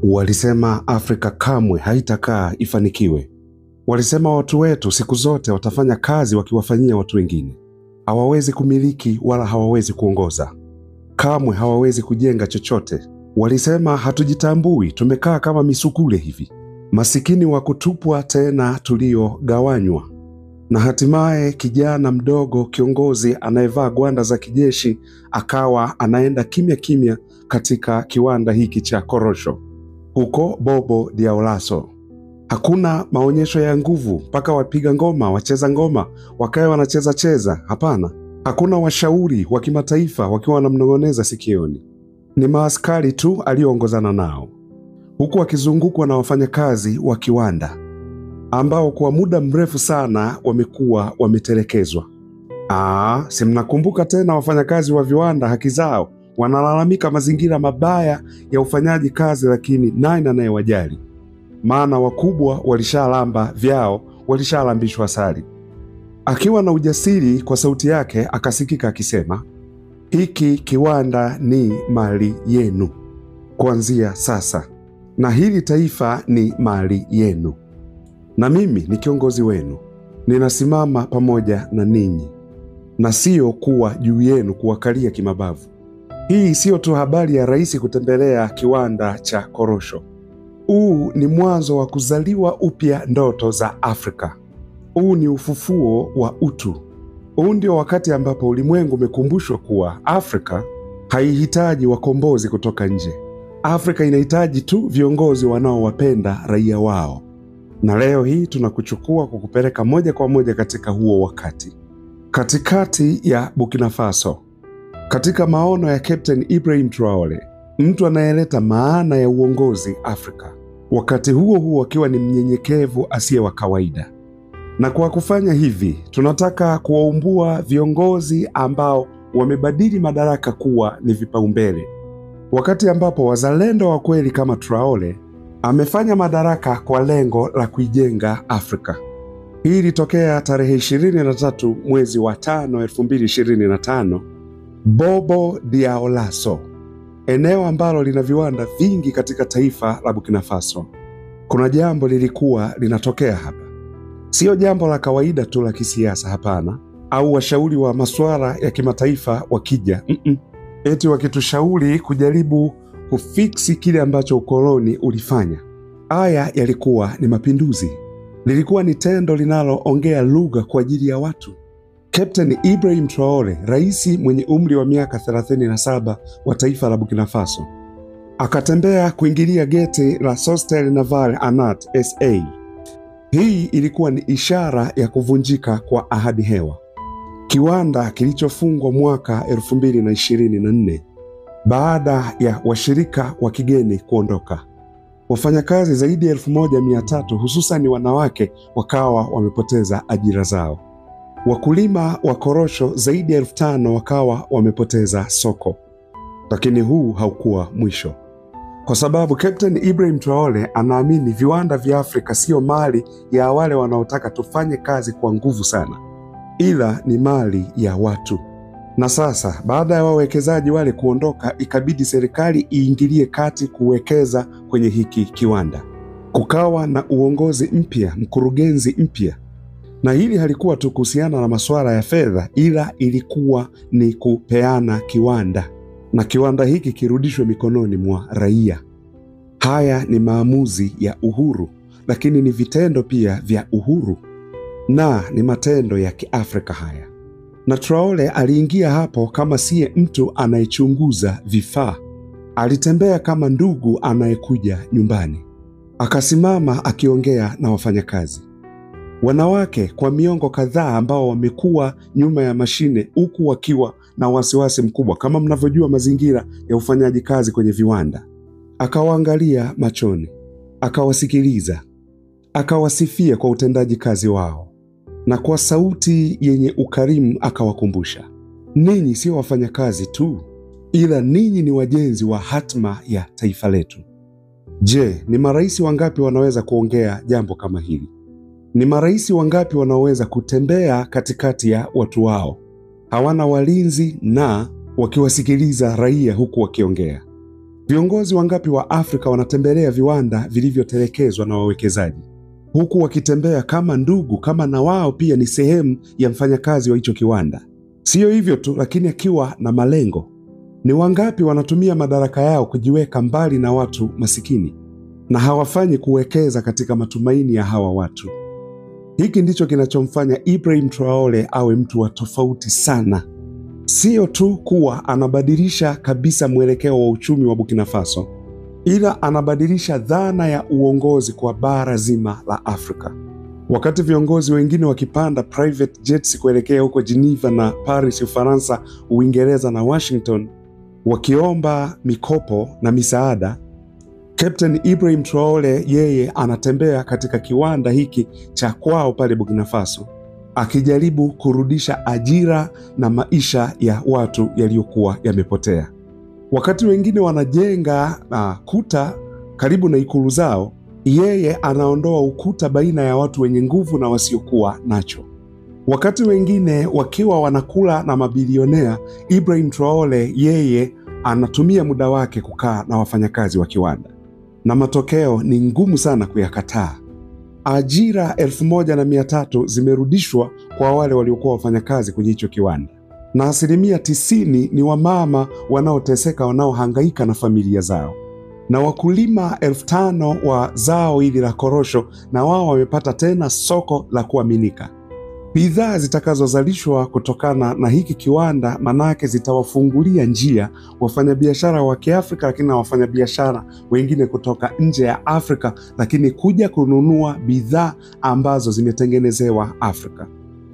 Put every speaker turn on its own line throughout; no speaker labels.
Walisema Afrika kamwe haitakaa ifanikiwe. Walisema watu wetu siku zote watafanya kazi wakiwafanyia watu wengine. Hawawezi kumiliki wala hawawezi kuongoza. Kamwe hawawezi kujenga chochote. Walisema hatujitambui, tumekaa kama misukule hivi. Masikini wa kutupwa tena tuliogawanywa. Na hatimaye kijana mdogo kiongozi anayevaa gwanda za kijeshi akawa anaenda kimya kimya katika kiwanda hiki cha korosho huko Bobo Dioulasso. Hakuna maonyesho ya nguvu mpaka wapiga ngoma, wacheza ngoma wakae wanacheza cheza. Hapana. Hakuna washauri wa kimataifa wakiwa wanamnong'oneza sikioni. Ni maaskari tu aliyoongozana nao, huku akizungukwa na wafanyakazi wa kiwanda ambao kwa muda mrefu sana wamekuwa wametelekezwa. Si mnakumbuka tena wafanyakazi wa viwanda haki zao? Wanalalamika mazingira mabaya ya ufanyaji kazi, lakini nani anayewajali? Maana wakubwa walishalamba vyao, walishalambishwa asali. Akiwa na ujasiri kwa sauti yake akasikika akisema, hiki kiwanda ni mali yenu kuanzia sasa, na hili taifa ni mali yenu, na mimi ni kiongozi wenu. Ninasimama pamoja na ninyi na sio kuwa juu yenu kuwakalia kimabavu. Hii sio tu habari ya rais kutembelea kiwanda cha korosho. Huu ni mwanzo wa kuzaliwa upya ndoto za Afrika. Huu ni ufufuo wa utu. Huu ndio wakati ambapo ulimwengu umekumbushwa kuwa Afrika haihitaji wakombozi kutoka nje. Afrika inahitaji tu viongozi wanaowapenda raia wao. Na leo hii tunakuchukua kukupeleka moja kwa moja katika huo wakati. Katikati ya Burkina Faso, katika maono ya Captain Ibrahim Traore, mtu anayeleta maana ya uongozi Afrika, wakati huo huo akiwa ni mnyenyekevu asiye wa kawaida. Na kwa kufanya hivi, tunataka kuwaumbua viongozi ambao wamebadili madaraka kuwa ni vipaumbele. Wakati ambapo wazalendo wa kweli kama Traore amefanya madaraka kwa lengo la kuijenga Afrika. Hii ilitokea tarehe 23 mwezi wa 5 2025, Bobo Dioulasso, eneo ambalo lina viwanda vingi katika taifa la Burkina Faso. Kuna jambo lilikuwa linatokea hapa. Sio jambo la kawaida tu la kisiasa, hapana, au washauri wa masuala ya kimataifa wakija eti wakitushauri kujaribu kufiksi kile ambacho ukoloni ulifanya. Haya yalikuwa ni mapinduzi. Lilikuwa ni tendo linaloongea lugha kwa ajili ya watu. Captain Ibrahim Traore, rais mwenye umri wa miaka 37 wa taifa la Burkina Faso, akatembea kuingilia geti la Société Navale Anat SA. Hii ilikuwa ni ishara ya kuvunjika kwa ahadi hewa. Kiwanda kilichofungwa mwaka 2024 baada ya washirika wa kigeni kuondoka. Wafanyakazi zaidi ya 1300 hususan wanawake wakawa wamepoteza ajira zao. Wakulima wa korosho zaidi ya 5000 wakawa wamepoteza soko. Lakini huu haukuwa mwisho. Kwa sababu Captain Ibrahim Traore anaamini viwanda vya Afrika sio mali ya wale wanaotaka tufanye kazi kwa nguvu sana, ila ni mali ya watu. Na sasa baada ya wawekezaji wale kuondoka, ikabidi serikali iingilie kati kuwekeza kwenye hiki kiwanda. Kukawa na uongozi mpya, mkurugenzi mpya. Na hili halikuwa tu kuhusiana na masuala ya fedha, ila ilikuwa ni kupeana kiwanda, na kiwanda hiki kirudishwe mikononi mwa raia. Haya ni maamuzi ya uhuru, lakini ni vitendo pia vya uhuru, na ni matendo ya Kiafrika haya. Na Traore aliingia hapo kama siye mtu anayechunguza vifaa. Alitembea kama ndugu anayekuja nyumbani. Akasimama akiongea na wafanyakazi. Wanawake kwa miongo kadhaa ambao wamekuwa nyuma ya mashine huku wakiwa na wasiwasi mkubwa, kama mnavyojua mazingira ya ufanyaji kazi kwenye viwanda. Akawaangalia machoni, akawasikiliza, akawasifia kwa utendaji kazi wao. Na kwa sauti yenye ukarimu akawakumbusha, ninyi sio wafanyakazi tu, ila ninyi ni wajenzi wa hatma ya taifa letu. Je, ni marais wangapi wanaweza kuongea jambo kama hili? Ni marais wangapi wanaweza kutembea katikati ya watu wao, hawana walinzi na wakiwasikiliza raia huku wakiongea? Viongozi wangapi wa Afrika wanatembelea viwanda vilivyotelekezwa na wawekezaji, huku wakitembea kama ndugu, kama na wao pia ni sehemu ya mfanyakazi wa hicho kiwanda. Sio hivyo tu, lakini akiwa na malengo. Ni wangapi wanatumia madaraka yao kujiweka mbali na watu masikini na hawafanyi kuwekeza katika matumaini ya hawa watu? Hiki ndicho kinachomfanya Ibrahim Traore awe mtu wa tofauti sana. Sio tu kuwa anabadilisha kabisa mwelekeo wa uchumi wa Burkina Faso, ila anabadilisha dhana ya uongozi kwa bara zima la Afrika. Wakati viongozi wengine wakipanda private jets kuelekea huko Geneva na Paris, Ufaransa, Uingereza na Washington, wakiomba mikopo na misaada, Captain Ibrahim Traore yeye anatembea katika kiwanda hiki cha kwao pale Burkina Faso, akijaribu kurudisha ajira na maisha ya watu yaliyokuwa yamepotea. Wakati wengine wanajenga kuta karibu na ikulu zao, yeye anaondoa ukuta baina ya watu wenye nguvu na wasiokuwa nacho. Wakati wengine wakiwa wanakula na mabilionea, Ibrahim Traore yeye anatumia muda wake kukaa na wafanyakazi wa kiwanda, na matokeo ni ngumu sana kuyakataa. Ajira 1300 zimerudishwa kwa wale waliokuwa wafanyakazi kwenye hicho kiwanda, na 90% ni wamama wanaoteseka, wanaohangaika na familia zao, na wakulima 5000 wa zao hili la korosho, na wao wamepata tena soko la kuaminika. Bidhaa zitakazozalishwa kutokana na hiki kiwanda manake zitawafungulia njia wafanyabiashara wa Kiafrika, lakini na wafanyabiashara wengine kutoka nje ya Afrika, lakini kuja kununua bidhaa ambazo zimetengenezewa Afrika,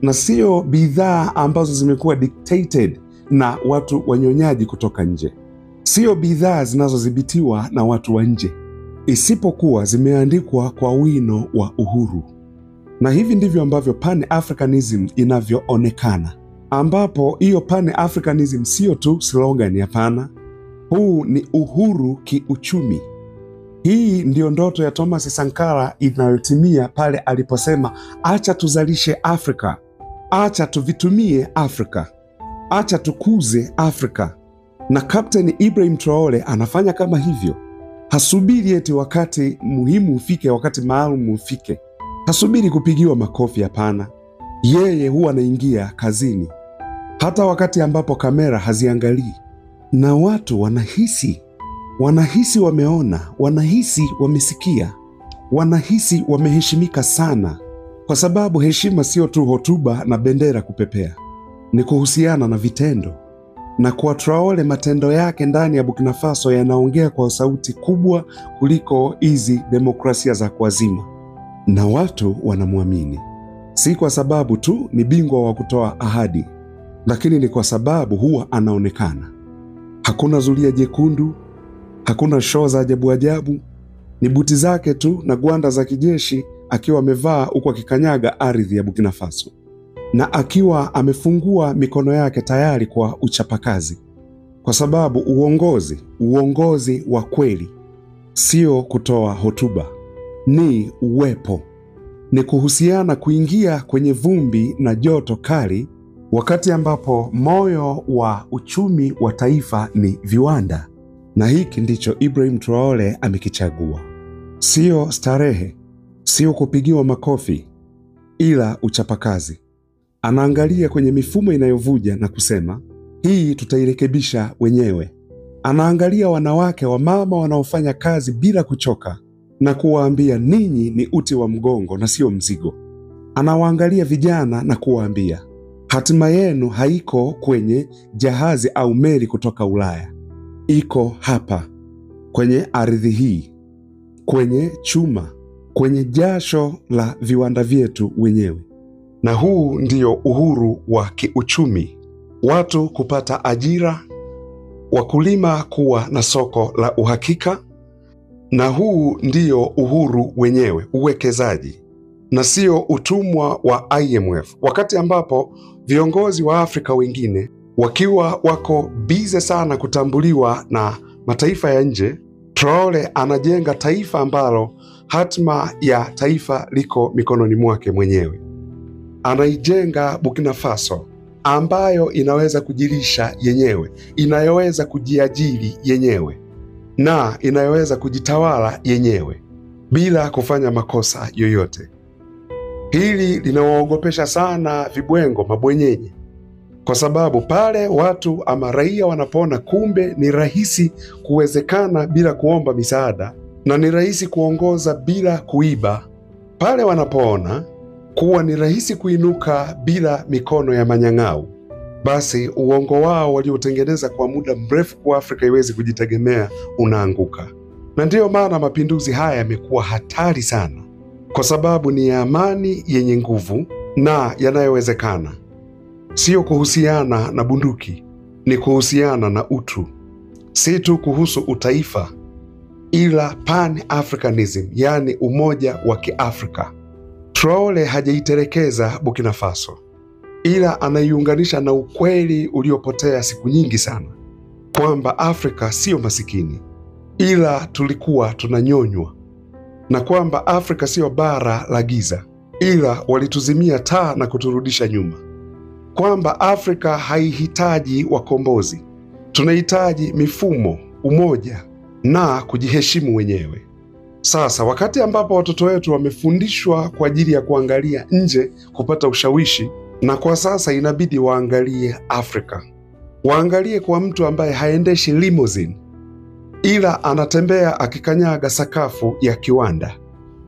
na sio bidhaa ambazo zimekuwa dictated na watu wanyonyaji kutoka nje. Sio bidhaa zinazodhibitiwa na watu wa nje, isipokuwa zimeandikwa kwa wino wa uhuru. Na hivi ndivyo ambavyo Pan-Africanism inavyoonekana, ambapo hiyo Pan-Africanism sio tu slogan, hapana. Huu ni uhuru kiuchumi. Hii ndiyo ndoto ya Thomas Sankara inayotimia pale aliposema, acha tuzalishe Afrika, acha tuvitumie Afrika, acha tukuze Afrika. Na Captain Ibrahim Traore anafanya kama hivyo. Hasubiri eti wakati muhimu ufike, wakati maalum ufike. Hasubiri kupigiwa makofi, hapana. Yeye huwa anaingia kazini hata wakati ambapo kamera haziangalii, na watu wanahisi wameona, wanahisi wamesikia, wanahisi wameheshimika sana, kwa sababu heshima sio tu hotuba na bendera kupepea, ni kuhusiana na vitendo. Na kwa Traore, matendo yake ndani ya Burkina Faso yanaongea kwa sauti kubwa kuliko hizi demokrasia za kuazima, na watu wanamwamini, si kwa sababu tu ni bingwa wa kutoa ahadi, lakini ni kwa sababu huwa anaonekana. Hakuna zulia jekundu, hakuna show za ajabu ajabu, ni buti zake tu na gwanda za kijeshi, akiwa amevaa huko akikanyaga ardhi ya Burkina Faso, na akiwa amefungua mikono yake tayari kwa uchapakazi, kwa sababu uongozi wa kweli sio kutoa hotuba, ni uwepo, ni kuhusiana kuingia kwenye vumbi na joto kali, wakati ambapo moyo wa uchumi wa taifa ni viwanda. Na hiki ndicho Ibrahim Traore amekichagua. Sio starehe, sio kupigiwa makofi, ila uchapakazi. Anaangalia kwenye mifumo inayovuja na kusema, hii tutairekebisha wenyewe. Anaangalia wanawake wa mama wanaofanya kazi bila kuchoka na kuwaambia, ninyi ni uti wa mgongo na sio mzigo. Anawaangalia vijana na kuwaambia, hatima yenu haiko kwenye jahazi au meli kutoka Ulaya. Iko hapa kwenye ardhi hii, kwenye chuma, kwenye jasho la viwanda vyetu wenyewe. Na huu ndio uhuru wa kiuchumi. Watu kupata ajira, wakulima kuwa na soko la uhakika, na huu ndio uhuru wenyewe, uwekezaji, na sio utumwa wa IMF. Wakati ambapo viongozi wa Afrika wengine wakiwa wako bize sana kutambuliwa na mataifa ya nje, Traore anajenga taifa ambalo hatima ya taifa liko mikononi mwake mwenyewe. Anaijenga Burkina Faso ambayo inaweza kujilisha yenyewe, inayoweza kujiajiri yenyewe. na inayoweza kujitawala yenyewe bila kufanya makosa yoyote. Hili linawaogopesha sana vibwengo mabwenyenye, kwa sababu pale watu ama raia wanapoona kumbe ni rahisi kuwezekana bila kuomba misaada na ni rahisi kuongoza bila kuiba, pale wanapoona kuwa ni rahisi kuinuka bila mikono ya manyang'au, basi uongo wao waliotengeneza kwa muda mrefu kwa Afrika iwezi kujitegemea unaanguka. Na ndiyo maana mapinduzi haya yamekuwa hatari sana, kwa sababu ni ya amani yenye nguvu na yanayowezekana. Sio kuhusiana na bunduki, ni kuhusiana na utu. Si tu kuhusu utaifa, ila Pan-Africanism, yani umoja wa Kiafrika. Traore hajaiterekeza Burkina Faso, ila anaiunganisha na ukweli uliopotea siku nyingi sana, kwamba Afrika sio masikini, ila tulikuwa tunanyonywa, na kwamba Afrika sio bara la giza, ila walituzimia taa na kuturudisha nyuma, kwamba Afrika haihitaji wakombozi, tunahitaji mifumo, umoja na kujiheshimu wenyewe. Sasa wakati ambapo watoto wetu wamefundishwa kwa ajili ya kuangalia nje kupata ushawishi, na kwa sasa inabidi waangalie Afrika. Waangalie kwa mtu ambaye haendeshi limousine, ila anatembea akikanyaga sakafu ya kiwanda.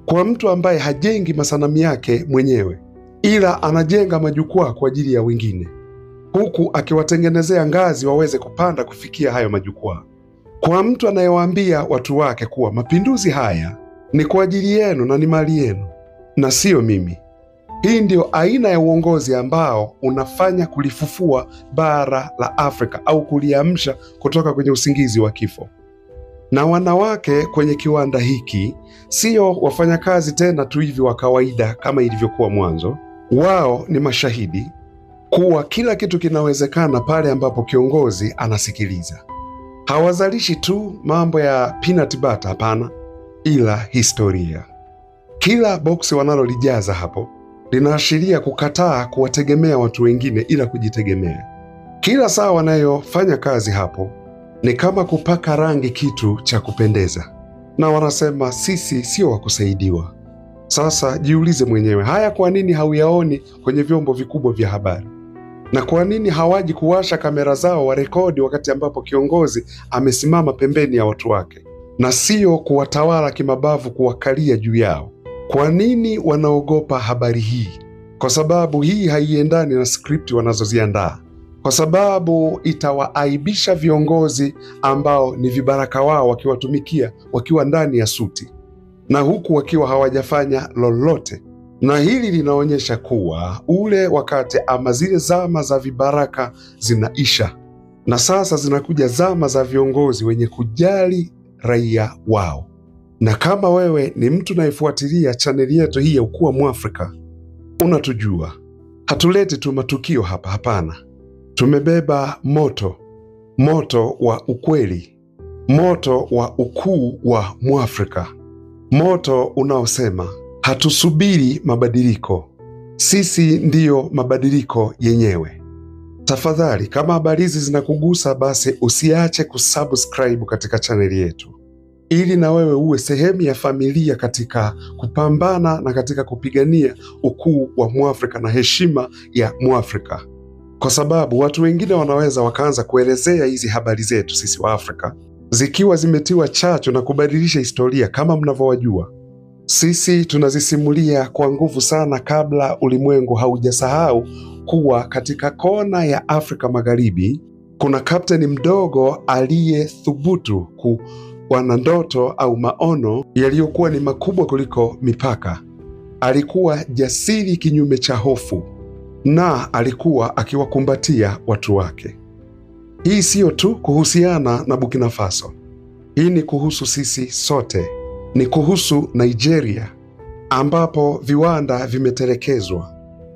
Kwa mtu ambaye hajengi masanamu yake mwenyewe, ila anajenga majukwaa kwa ajili ya wengine, huku akiwatengenezea ngazi waweze kupanda kufikia hayo majukwaa. Kwa mtu anayewaambia watu wake kuwa mapinduzi haya ni kwa ajili yenu na ni mali yenu na sio mimi. Hii ndio aina ya uongozi ambao unafanya kulifufua bara la Afrika au kuliamsha kutoka kwenye usingizi wa kifo. Na wanawake kwenye kiwanda hiki sio wafanyakazi tena tu hivi wa kawaida kama ilivyokuwa mwanzo. Wao ni mashahidi kuwa kila kitu kinawezekana pale ambapo kiongozi anasikiliza. Hawazalishi tu mambo ya peanut butter, hapana, ila historia. Kila boksi wanalolijaza hapo linaashiria kukataa kuwategemea watu wengine ila kujitegemea. Kila saa wanayofanya kazi hapo ni kama kupaka rangi kitu cha kupendeza, na wanasema sisi sio wa kusaidiwa. Sasa jiulize mwenyewe, haya kwa nini hauyaoni kwenye vyombo vikubwa vya habari? Na kwa nini hawaji kuwasha kamera zao warekodi wakati ambapo kiongozi amesimama pembeni ya watu wake, na sio kuwatawala kimabavu, kuwakalia juu yao? Kwa nini wanaogopa habari hii? Kwa sababu hii haiendani na skripti wanazoziandaa, kwa sababu itawaaibisha viongozi ambao ni vibaraka wao wakiwatumikia wakiwa ndani ya suti na huku wakiwa hawajafanya lolote. Na hili linaonyesha kuwa ule wakati ama zile zama za vibaraka zinaisha, na sasa zinakuja zama za viongozi wenye kujali raia wao. Na kama wewe ni mtu naifuatilia chaneli yetu hii ya Ukua Mwafrika, unatujua hatuleti tu matukio hapa, hapana. Tumebeba moto wa ukweli, moto wa ukuu wa Mwafrika, moto unaosema hatusubiri mabadiliko, sisi ndiyo mabadiliko yenyewe. Tafadhali, kama habari hizi zinakugusa, basi usiache kusubscribe katika chaneli yetu, ili na wewe uwe sehemu ya familia katika kupambana na katika kupigania ukuu wa Mwafrika na heshima ya Mwafrika. Kwa sababu watu wengine wanaweza wakaanza kuelezea hizi habari zetu sisi wa Afrika zikiwa zimetiwa chachu na kubadilisha historia. Kama mnavyowajua, sisi tunazisimulia kwa nguvu sana kabla ulimwengu haujasahau kuwa katika kona ya Afrika Magharibi kuna kapteni mdogo aliyethubutu kuwa na ndoto au maono yaliyokuwa ni makubwa kuliko mipaka. Alikuwa jasiri kinyume cha hofu, na alikuwa akiwakumbatia watu wake. Hii siyo tu kuhusiana na Burkina Faso. Hii ni kuhusu sisi sote. Ni kuhusu Nigeria ambapo viwanda vimetelekezwa.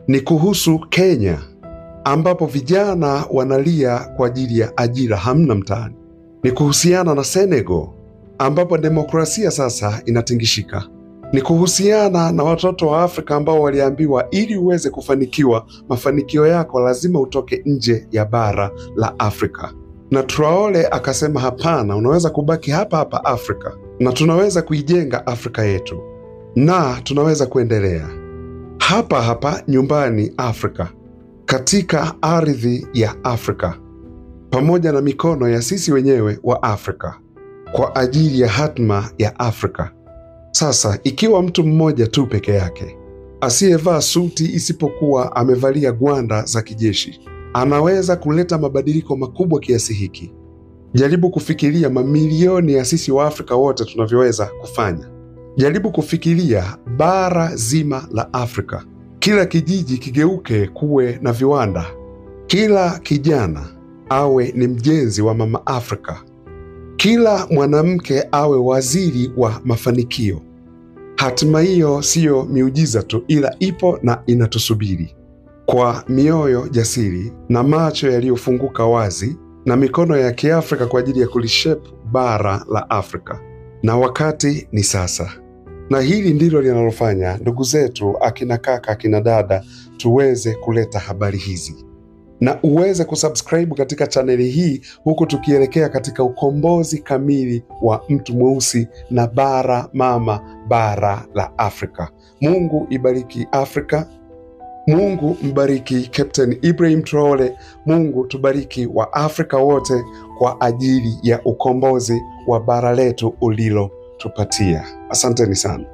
Ni kuhusu Kenya ambapo vijana wanalia kwa ajili ya ajira, hamna mtaani. Ni kuhusiana na Senegal ambapo demokrasia sasa inatingishika. Ni kuhusiana na watoto wa Afrika ambao waliambiwa ili uweze kufanikiwa, mafanikio yako lazima utoke nje ya bara la Afrika. Na Traore akasema hapana, unaweza kubaki hapa hapa Afrika na tunaweza kuijenga Afrika yetu na tunaweza kuendelea hapa hapa nyumbani Afrika, katika ardhi ya Afrika, pamoja na mikono ya sisi wenyewe wa Afrika, kwa ajili ya hatma ya Afrika. Sasa ikiwa mtu mmoja tu peke yake asiyevaa suti isipokuwa amevalia gwanda za kijeshi anaweza kuleta mabadiliko makubwa kiasi hiki, jaribu kufikiria mamilioni ya sisi wa Afrika wote tunavyoweza kufanya. Jaribu kufikiria bara zima la Afrika, kila kijiji kigeuke kuwe na viwanda, kila kijana awe ni mjenzi wa mama Afrika, kila mwanamke awe waziri wa mafanikio. Hatima hiyo siyo miujiza tu, ila ipo na inatusubiri. Kwa mioyo jasiri na macho yaliyofunguka wazi na mikono ya Kiafrika kwa ajili ya kulishape bara la Afrika. Na wakati ni sasa. Na hili ndilo linalofanya ndugu zetu, akina kaka, akina dada, tuweze kuleta habari hizi. Na uweze kusubscribe katika chaneli hii, huku tukielekea katika ukombozi kamili wa mtu mweusi na bara mama, bara la Afrika. Mungu ibariki Afrika. Mungu mbariki Captain Ibrahim Traore. Mungu tubariki wa Afrika wote kwa ajili ya ukombozi wa bara letu ulilotupatia. Asanteni sana.